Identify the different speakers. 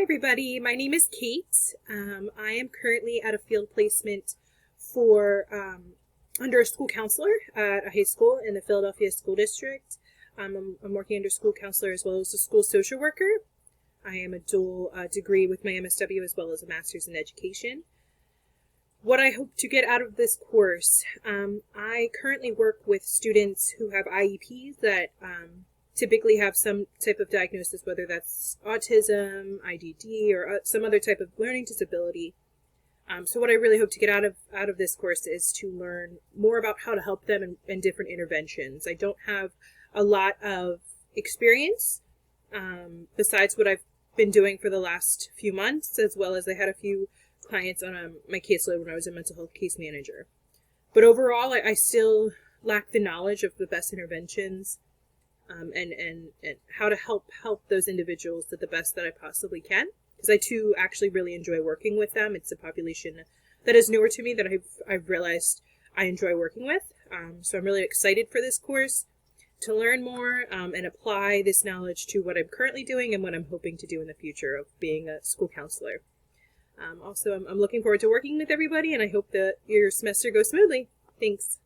Speaker 1: everybody, my name is Kate. I am currently at a field placement for under a school counselor at a high school in the Philadelphia School District. I'm working under school counselor as well as a school social worker. I am a dual degree with my MSW as well as a master's in education. What I hope to get out of this course, I currently work with students who have IEPs that typically have some type of diagnosis, whether that's autism, IDD, or some other type of learning disability. So what I really hope to get out of this course is to learn more about how to help them in different interventions. I don't have a lot of experience besides what I've been doing for the last few months, as well as I had a few clients on my caseload when I was a mental health case manager. But overall, I still lack the knowledge of the best interventions and how to help those individuals to the best that I possibly can. Because I too actually really enjoy working with them. It's a population that is newer to me that I've realized I enjoy working with. So I'm really excited for this course to learn more and apply this knowledge to what I'm currently doing and what I'm hoping to do in the future of being a school counselor. Also, I'm looking forward to working with everybody, and I hope that your semester goes smoothly. Thanks.